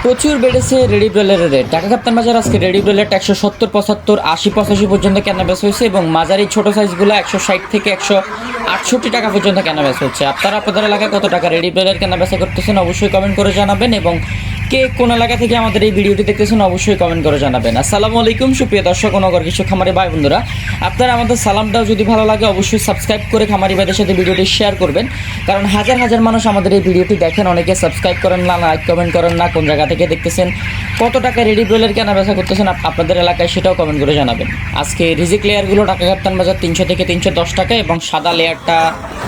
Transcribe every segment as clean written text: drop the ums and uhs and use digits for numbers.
প্রচুর বেড়েছে রেডি ব্রয়লারের রেট। ঢাকা কাপ্তান বাজার আজকে রেডি ব্রয়লারটা 170, 75, 80, 85 পর্যন্ত কেনাবেচা হয়েছে এবং মাঝারি ছোট সাইজগুলো 160 থেকে 168 টাকা পর্যন্ত কেনাবেচা হচ্ছে। আপনারা আপনাদের এলাকায় কত টাকা রেডি ব্রয়লার কেনাবেচা করতেছেন অবশ্যই কমেন্ট করে জানাবেন এবং কে কোন এলাকা থেকে আমাদের এই ভিডিওটি দেখতেছেন অবশ্যই কমেন্ট করে জানাবেন। আসসালামু আলাইকুম সুপ্রিয় দর্শক ও নগর কৃষক খামারি ভাই বন্ধুরা, আপনারা আমাদের সালামটাও যদি ভালো লাগে অবশ্যই সাবস্ক্রাইব করে খামারি ভাইদের সাথে ভিডিওটি শেয়ার করবেন, কারণ হাজার হাজার মানুষ আমাদের এই ভিডিওটি দেখেন, অনেকে সাবস্ক্রাইব করেন না, লাইক কমেন্ট করেন না, কোন জায়গা থেকে দেখতেছেন, কত টাকা রেডি ব্রয়লার কেনা বেচা করতেছেন আপনাদের এলাকায় সেটাও কমেন্ট করে জানাবেন। আজকে রিজিক লেয়ারগুলো ঢাকা কাপ্তান বাজার 300 থেকে 310 টাকা এবং সাদা লেয়ারটা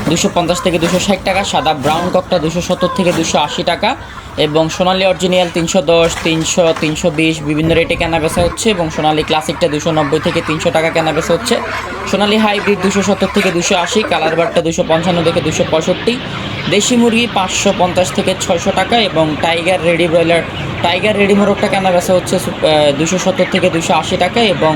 250 থেকে 260 টাকা, সাদা ব্রাউন ককটা 270 থেকে 280 টাকা এবং সোনালী অরিজিনাল 310, 300, 320 বিভিন্ন রেটে কেনা বেচা হচ্ছে এবং সোনালী ক্লাসিকটা 290 থেকে 300 টাকা কেনা বেচা হচ্ছে। সোনালী হাইব্রিড 270 থেকে 280, কালার বারটা 255 থেকে 265, দেশি মুরগি 550 থেকে 600 টাকা এবং টাইগার রেডি মোরগটা কেনা বেচা হচ্ছে 270 থেকে 280 টাকা এবং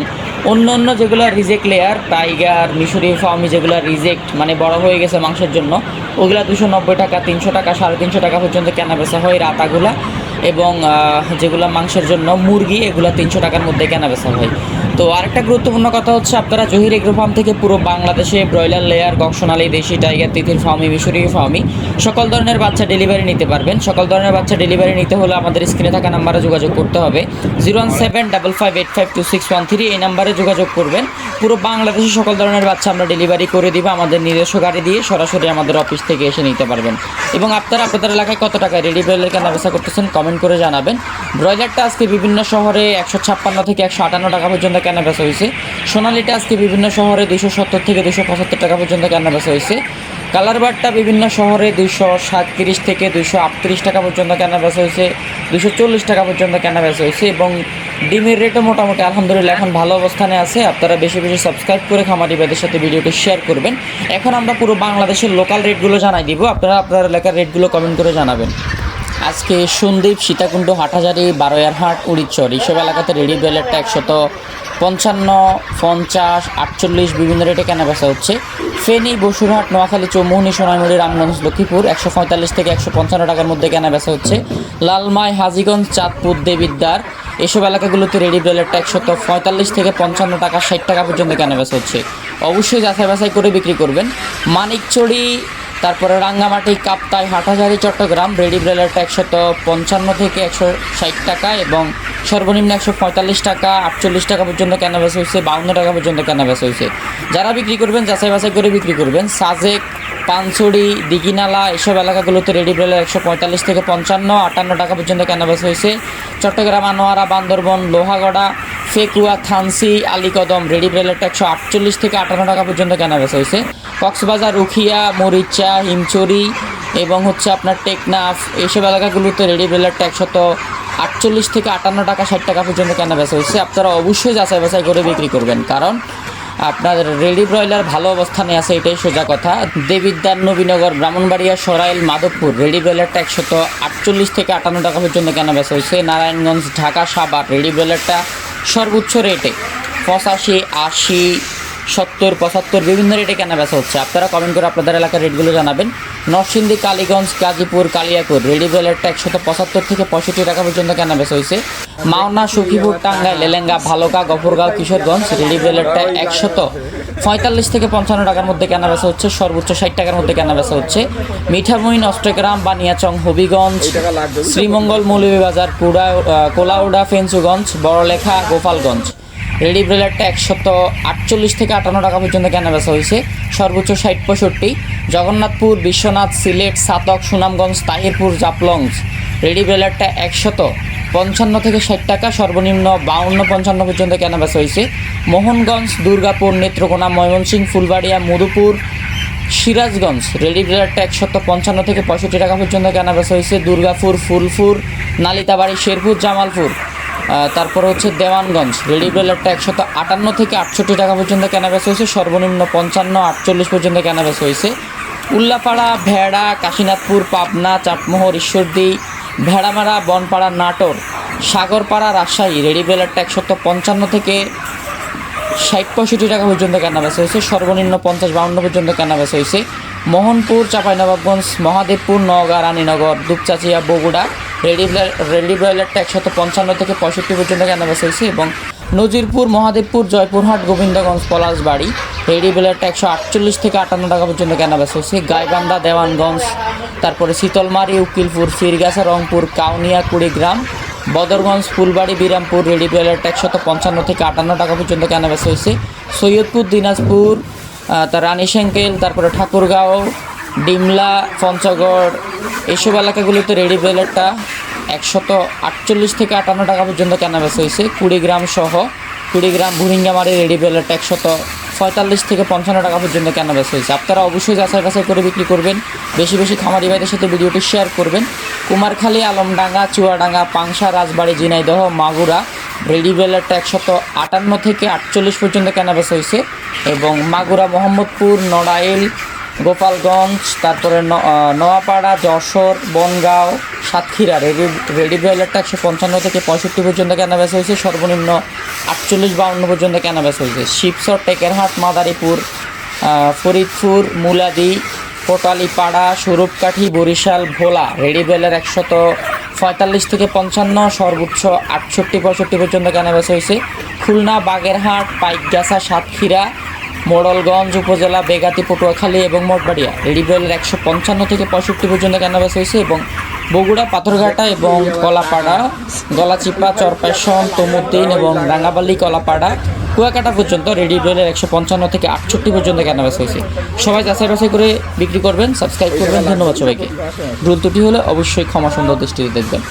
অন্য যেগুলো রিজেক্ট লেয়ার টাইগার মিশরি ফার্মি যেগুলো রিজেক্ট মানে বড় হয়ে গেছে মাংসের জন্য ওগুলা 290 টাকা, 300 টাকা, 350 টাকা পর্যন্ত কেনা বেচা হয় রাতাগুলা এবং যেগুলো মাংসের জন্য মুরগি এগুলো 300 টাকার মধ্যে কেনা বেচা হয়। তো আরেকটা গুরুত্বপূর্ণ কথা হচ্ছে, আপনারা জহির এগ্রো ফার্ম থেকে পুরো বাংলাদেশে ব্রয়লার লেয়ার, সোনালী, দেশি, টাইগার, তিতির ফার্মি, মিশরি ফার্মি সকল ধরনের বাচ্চা ডেলিভারি নিতে পারবেন। সকল ধরনের বাচ্চা ডেলিভারি নিতে হলে আমাদের স্ক্রিনে থাকা নাম্বারে যোগাযোগ করতে হবে 01755852613, এই নাম্বারে যোগাযোগ করবেন। পুরো বাংলাদেশে সকল ধরনের বাচ্চা আমরা ডেলিভারি করে দিব আমাদের নিজস্ব গাড়ি দিয়ে, সরাসরি আমাদের অফিস থেকে এসে নিতে পারবেন। এবং আপনারা আপনাদের এলাকায় কত টাকা রেডি ব্রয়লার কেনা বেচা করতেছেন কমেন্ট করে জানাবেন। ব্রয়লারটা আজকে বিভিন্ন শহরে 156 থেকে 158 টাকা পর্যন্ত কেনা বেচা হয়েছে। সোনালিটা আজকে বিভিন্ন শহরে 270 থেকে 275 টাকা পর্যন্ত কেনা বেচা হয়েছে। কালার বারটা বিভিন্ন শহরে 237 থেকে 238 টাকা পর্যন্ত কেনা বেচা হয়েছে, 240 টাকা পর্যন্ত কেনা বেচা হয়েছে এবং ডিমের রেটও মোটামুটি আলহামদুলিল্লাহ এখন ভালো অবস্থানে আছে। আপনারা বেশি বেশি সাবস্ক্রাইব করে খামারি ভাইদের সাথে ভিডিওটি শেয়ার করবেন। এখন আমরা পুরো বাংলাদেশের লোকাল রেটগুলো জানাই দিব, আপনারা আপনার এলাকার রেটগুলো কমেন্ট করে জানাবেন। আজকে সন্দ্বীপ, সীতাকুণ্ড, হাটহাজারি, বারোয়ারহাট, উড়িচ্চর এইসব এলাকাতে রেডি ব্রয়লারটা 155, 50, 48 বিভিন্ন রেটে কেনা বেচা হচ্ছে। ফেনী, বসুরহাট, নোয়াখালী, চৌমুহনী, সোনাইমুড়ি, রামগঞ্জ, লক্ষ্মীপুর 145 থেকে 155 টাকার মধ্যে কেনা বেচা হচ্ছে। লালমাই, হাজীগঞ্জ, চাঁদপুর, দেবিদ্বার এসব এলাকাগুলোতে রেডি ব্রয়লারটা 145 থেকে 55 টাকা, 60 টাকা পর্যন্ত কেনা বেচা হচ্ছে। অবশ্যই যাচাই বাছাই করে বিক্রি করবেন। মানিকচড়ি, তারপরে রাঙ্গামাটি, কাপ্তাই, হাটহাজারি, চট্টগ্রাম রেডি ব্রয়লারটা 155 থেকে 160 টাকা এবং সর্বনিম্ন 145 টাকা, 48 টাকা পর্যন্ত কেনা বেচা হয়েছে, 52 টাকা পর্যন্ত কেনা বেচা হয়েছে। যারা বিক্রি করবেন যাচাই বাছাই করে বিক্রি করবেন। সাজেক, পানছড়ি, দিঘিনালা এসব এলাকাগুলোতে রেডি ব্রয়লার 145 থেকে 55, 58 টাকা পর্যন্ত কেনা বেচা হয়েছে। চট্টগ্রাম, আনোয়ারা, বান্দরবন, লোহাগড়া, ফেকুয়া, থানসি, আলীকদম রেডি ব্রয়লারটা 148 থেকে 58 টাকা পর্যন্ত কেনা বেচা হয়েছে। কক্সবাজার, উখিয়া, মরিচা, হিমচুরি এবং আপনার টেকনাফ এইসব এলাকাগুলোতে রেডি ব্রয়লারটা 148 থেকে 58 টাকা, 60 টাকা পর্যন্ত কেনা বেচা হয়েছে। আপনারা অবশ্যই যাচাই বাছাই করে বিক্রি করবেন, কারণ আপনার রেডি ব্রয়লার ভালো অবস্থানে আছে, এটাই সোজা কথা। দেবিদ্বার, নবীনগর, ব্রাহ্মণবাড়িয়া, সরাইল, মাধবপুর রেডি ব্রয়লারটা 148 থেকে 58 টাকা পর্যন্ত কেনা বেচা হয়েছে। নারায়ণগঞ্জ, ঢাকা, সাভার রেডি ব্রয়লারটা সর্বোচ্চ রেটে 85, 80, 70, 75 বিভিন্ন রেটে কেনা বেচা হচ্ছে। আপনারা কমেন্ট করে আপনাদের এলাকার রেটগুলো জানাবেন। নরসিংদী, কালীগঞ্জ, গাজীপুর, কালিয়াকৈর রেডি ব্রয়লারটা 175 থেকে 65 টাকা পর্যন্ত কেনা বেচা হয়েছে। মাওনা, সখীপুর, টাঙ্গাইল, লেলেঙ্গা, ভালুকা, গফরগাঁও, কিশোরগঞ্জ রেডি ব্রয়লারটা 145 থেকে 55 টাকার মধ্যে কেনা বেচা হচ্ছে, সর্বোচ্চ 60 টাকার মধ্যে কেনা বেচা হচ্ছে। মিঠামইন, অষ্টগ্রাম, বানিয়াচং, হবিগঞ্জ, শ্রীমঙ্গল, মৌলভীবাজার, কোলাউড়া, ফেঞ্চুগঞ্জ, বড়লেখা, গোপালগঞ্জ রেডি ব্রয়লারটা 148 থেকে 58 টাকা পর্যন্ত কেনা বেচা হয়েছে, সর্বোচ্চ 60, 65। জগন্নাথপুর, বিশ্বনাথ, সিলেট, সাতক, সুনামগঞ্জ, তাহিরপুর, জাফলংস রেডি ব্রয়লারটা 155 থেকে 60 টাকা, সর্বনিম্ন 52, 55 পর্যন্ত কেনা বেচা হয়েছে। মোহনগঞ্জ, দুর্গাপুর, নেত্রকোনা, ময়মনসিংহ, ফুলবাড়িয়া, মধুপুর, সিরাজগঞ্জ রেডি ব্রয়লারটা 155 থেকে 65 টাকা পর্যন্ত কেনা বেচা হয়েছে। দুর্গাপুর, ফুলপুর, নালিতাবাড়ি, শেরপুর, জামালপুর, তারপর দেওয়ানগঞ্জ রেডি ব্রয়লারটা 158 থেকে 68 টাকা পর্যন্ত কেনা বেচা হয়েছে, সর্বনিম্ন 55, 48 পর্যন্ত কেনা বেচা হয়েছে। উল্লাপাড়া, ভেড়া, কাশীনাথপুর, পাবনা, চাটমোহর, ঈশ্বরদী, ভেড়ামারা, বনপাড়া, নাটোর, সাগরপাড়া, রাজশাহী রেডি ব্রয়লারটা 155 থেকে 60, 65 টাকা পর্যন্ত কেনা বেচা হয়েছে, সর্বনিম্ন 50, 52 পর্যন্ত কেনা বেচা হয়েছে। মোহনপুর, চাঁপাইনবাবগঞ্জ, মহাদেবপুর, নওগাঁ, রানীনগর, দুপচাচিয়া, বগুড়া রেডি ব্রয়লারটা 155 থেকে 65 পর্যন্ত কেনাবেচা হয়েছে। এবং নজিরপুর, মহাদেবপুর, জয়পুরহাট, গোবিন্দগঞ্জ, পলাশবাড়ি রেডি ব্রয়লারটা 148 থেকে 58 টাকা পর্যন্ত কেনাবেচা হয়েছে। গাইবান্ধা, দেওয়ানগঞ্জ, তারপরে শীতলমারি, উকিলপুর, ফিরগাছা, রংপুর, কাউনিয়া, কুড়িগ্রাম, বদরগঞ্জ, ফুলবাড়ি, বিরামপুর রেডি ব্রয়লারটা 155 থেকে 58 টাকা পর্যন্ত কেনাবেচা হয়েছে। সৈয়দপুর, দিনাজপুর, রানীশঙ্কেল, তারপরে ঠাকুরগাঁও, ডিমলা, পঞ্চগড় এইসব এলাকাগুলোতে রেডি ব্রয়লারটা 148 থেকে 58 টাকা পর্যন্ত কেনাবেচা হয়েছে। কুড়িগ্রাম সহ কুড়িগ্রাম, ভুরিঙ্গামারি রেডি ব্রয়লারটা 145 থেকে 55 টাকা পর্যন্ত কেনাবেচা হয়েছে। আপনারা অবশ্যই যাচাই বাছাই করে বিক্রি করবেন। বেশি বেশি খামারি ভাইদের সাথে ভিডিওটি শেয়ার করবেন। কুমারখালী, আলমডাঙ্গা, চুয়াডাঙ্গা, পাংশা, রাজবাড়ী, ঝিনাইদহ, মাগুরা রেডি ব্রয়লারটা 158 থেকে 48 পর্যন্ত কেনাবেচা হয়েছে। এবং মাগুরা, মোহাম্মদপুর, নড়াইল, গোপালগঞ্জ, তারপরে নোয়াপাড়া, যশোর, বনগাঁও, সাতক্ষীরা রেডি ব্রয়লারটা 155 থেকে 65 পর্যন্ত কেনাবেচা হয়েছে। সর্বনিম্ন 48-52 পর্যন্ত কেনাবেচা হয়েছে। শিবচর, টেকেরহাট, মাদারীপুর, ফরিদপুর, মুলাদি, কোটালীপাড়া, স্বরূপকাঠি, বরিশাল, ভোলা রেডি ব্রয়লার 145 থেকে 55, সর্বোচ্চ 68-65 পর্যন্ত কেনাবেচা হয়েছে। খুলনা, বাগেরহাট, পাইকগাছা, সাতক্ষীরা, মোড়লগঞ্জ উপজেলা, বেগাতি, পটুয়াখালী এবং মঠবাড়িয়া রেডি ব্রয়লার 155 থেকে 65 পর্যন্ত কেনাবেচা হয়েছে। এবং বগুড়া, পাথরঘাটা এবং কলাপাড়া, গলাচিপা, চরপেশন, তমুদ্দিন এবং রাঙ্গাবালি, কলাপাড়া, কুয়াকাটা পর্যন্ত রেডি ব্রয়লার 155 থেকে 68 পর্যন্ত কেনাবেচা হয়েছে। সবাই যাচাই বাছাই করে বিক্রি করবেন, সাবস্ক্রাইব করবেন। ধন্যবাদ সবাইকে। ভুল ত্রুটি হলে অবশ্যই ক্ষমা সুন্দর দৃষ্টিতে দেখবেন।